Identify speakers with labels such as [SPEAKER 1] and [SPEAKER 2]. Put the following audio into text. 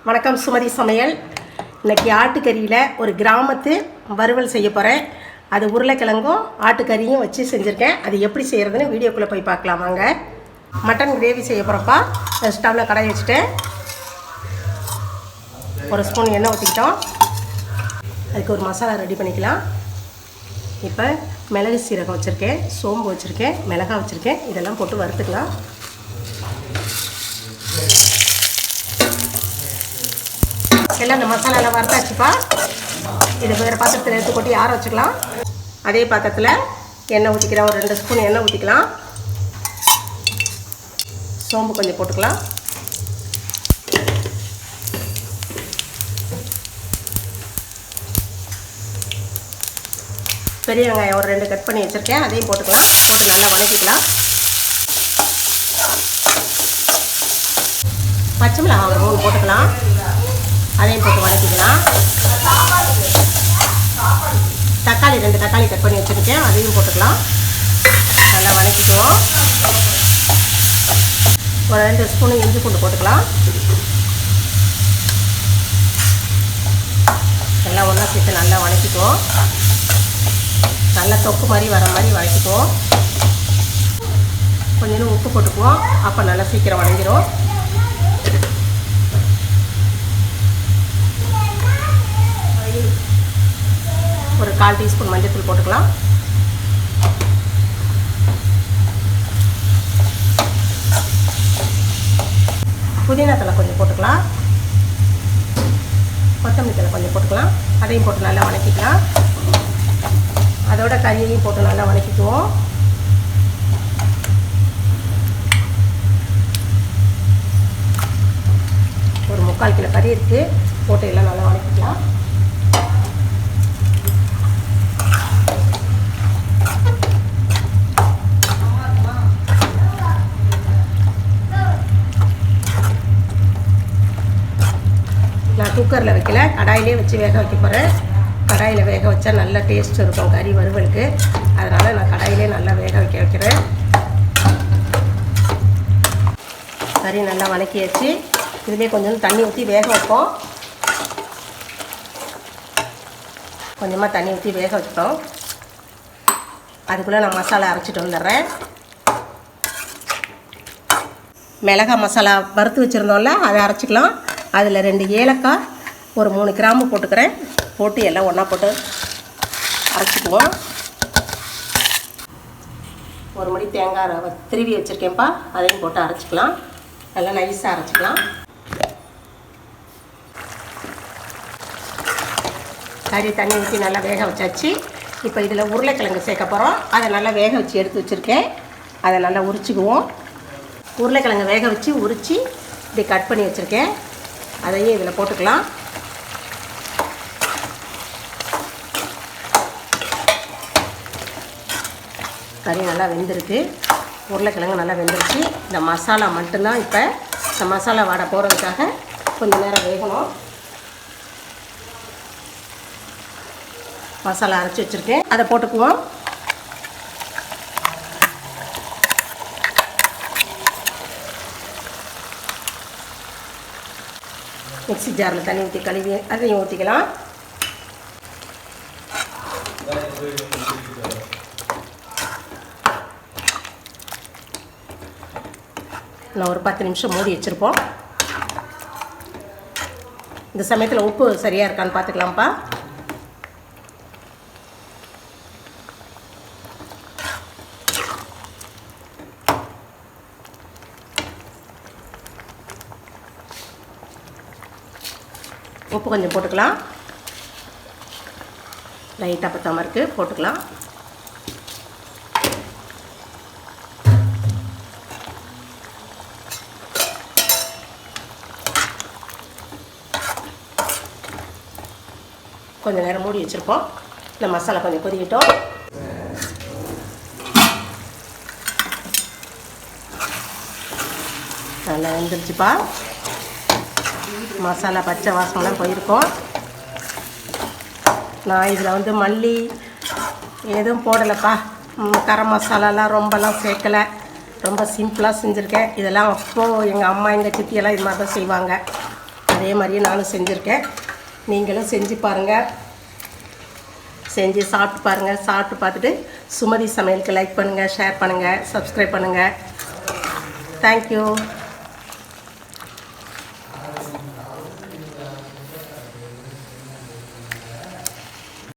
[SPEAKER 1] வணக்கம் சுமதி சமையல். இன்றைக்கி ஆட்டுக்கறியில் ஒரு கிராமத்து வறுவல் செய்ய போகிறேன். அது உருளைக்கிழங்கும் ஆட்டுக்கறியும் வச்சு செஞ்சுருக்கேன். அது எப்படி செய்கிறதுன்னு வீடியோக்குள்ளே போய் பார்க்கலாம் வாங்க. மட்டன் கிரேவி செய்ய போகிறப்பா ஸ்டவ்வில் கடாய் வச்சுட்டேன். ஒரு ஸ்பூன் எண்ணெய் ஊற்றிக்கிட்டோம். அதுக்கு ஒரு மசாலா ரெடி பண்ணிக்கலாம். இப்போ மிளகு சீரகம் வச்சுருக்கேன், சோம்பு வச்சுருக்கேன், மிளகாய் வச்சுருக்கேன். இதெல்லாம் போட்டு வறுத்துக்கலாம். எல்லாம் இந்த மசாலாவில் வறுத்தாச்சுப்பா. இதை வேறு பாத்திரத்தில் எடுத்து கொட்டி ஆற வச்சுக்கலாம். அதே பாத்திரத்தில் எண்ணெய் ஊற்றிக்கலாம். ஒரு 2 ஸ்பூன் எண்ணெய் ஊற்றிக்கலாம். சோம்பு கொஞ்சம் போட்டுக்கலாம். பெரிய வெங்காயம் ஒரு 2 கட் பண்ணி வச்சுருக்கேன், அதையும் போட்டுக்கலாம். போட்டு நல்லா வதக்கிக்கலாம். பச்சை மிளகாய் ஒரு 3 போட்டுக்கலாம். அதையும் போட்டு வதக்கிக்கலாம். தக்காளி 2 தக்காளி கட் பண்ணி வச்சுருக்கேன், அதையும் போட்டுக்கலாம். நல்லா வதக்கிக்குவோம். ஒரு 2 ஸ்பூனு இஞ்சி பூண்டு போட்டுக்கலாம். எல்லாம் ஒன்றா சேர்த்து நல்லா வதக்கிக்குவோம். நல்லா தொக்கு மாதிரி வர மாதிரி வதக்கிக்குவோம். கொஞ்சம் உப்பு போட்டுக்குவோம். அப்போ நல்லா சீக்கிரம் வதங்கிடும். ஒரு 1/4 டீஸ்பூன் மஞ்சள் போட்டுக்கலாம். புதினா தழை கொஞ்சம் போட்டுக்கலாம். கொத்தமல்லி தழை கொஞ்சம் போட்டுக்கலாம். அதையும் போட்டு நல்லா வதக்கிக்கலாம். அதோட கறியையும் போட்டு நல்லா வதக்கிக்குவோம். ஒரு 3/4 கிலோ கறி இருக்குது, போட்டு எல்லாம் நல்லா வதக்கிக்கலாம். நான் குக்கரில் வைக்கல, கடாயிலே வச்சு வேக வைக்க போகிறேன். கடாயில் வேக வச்சா நல்ல டேஸ்ட் இருக்கும் கறி வறுவலுக்கு. அதனால் நான் கடாயிலே நல்லா வேக வைக்கிறேன். கறி நல்லா வதக்கியாச்சு. இதுலேயே கொஞ்சம் தண்ணி ஊற்றி வேக வைப்போம். கொஞ்சமாக தண்ணி ஊற்றி வேக வச்சுட்டோம். அதுக்குள்ளே நான் மசாலா அரைச்சிட்டு வந்துடுறேன். மிளகாய் மசாலா வறுத்து வச்சுருந்தோம்ல, அதை அரைச்சிக்கலாம். அதில் 2 ஏலக்காய், ஒரு 3 கிராம்பு போட்டுக்கிறேன். போட்டு எல்லாம் ஒன்றா போட்டு அரைச்சிக்குவோம். ஒரு மணி தேங்காய் திருவி வச்சுருக்கேன்ப்பா, அதையும் போட்டு அரைச்சிக்கலாம். நல்லா நைஸாக அரைச்சிக்கலாம். கறி தண்ணி ஊற்றி நல்லா வேக வச்சாச்சு. இப்போ இதில் உருளைக்கிழங்கு சேர்க்க போகிறோம். அதை நல்லா வேக வச்சு எடுத்து வச்சுருக்கேன். அதை நல்லா உரிச்சிக்குவோம். உருளைக்கிழங்கு வேக வச்சு உரித்து இப்படி கட் பண்ணி வச்சுருக்கேன். அதையும் இதில் போட்டுக்கலாம். கறி நல்லா வெந்திருக்கு. உருளைக்கிழங்கு நல்லா வெந்துருச்சு. இந்த மசாலா மட்டும்தான் இப்போ இந்த மசாலா வாடை போகிறதுக்காக கொஞ்சம் நேரம் வேகணும். மசாலா அரைச்சி வச்சுருக்கேன், அதை போட்டுக்குவோம். மிக்ஸி ஜாரில் தண்ணி ஊற்றி கழுவி அதையும் ஊற்றிக்கலாம். நான் ஒரு 10 நிமிஷம் மூடி வச்சுருப்போம். இந்த சமயத்தில் உப்பு சரியாக இருக்கான்னு பார்த்துக்கலாம்ப்பா. உப்பு கொஞ்சம் போட்டுக்கலாம். லைட்டாக பத்தாமல் இருக்குது, போட்டுக்கலாம். கொஞ்சம் நேரம் மூடி வச்சுருப்போம். இந்த மசாலா கொஞ்சம் கொதிக்கிட்டோம். நல்லா வெந்துருச்சுப்பா. மசாலா பச்சை வாசம்லாம் போயிருக்கோம். நான் இதில் மல்லி எதுவும் போடலைப்பா. கரம் மசாலாலாம் ரொம்பலாம் சேர்க்கலை. ரொம்ப சிம்பிளாக செஞ்சுருக்கேன். இதெல்லாம் அப்போது எங்கள் அம்மா எங்கள் சித்தியெல்லாம் இது மாதிரி தான் செய்வாங்க. அதே மாதிரியே நானும் செஞ்சுருக்கேன். நீங்களும் செஞ்சு பாருங்கள். செஞ்சு சாப்பிட்டு பாருங்கள். சாப்பிட்டு பார்த்துட்டு சுமதி சமையலுக்கு லைக் பண்ணுங்கள், ஷேர் பண்ணுங்கள், சப்ஸ்கிரைப் பண்ணுங்கள். தேங்க்யூ.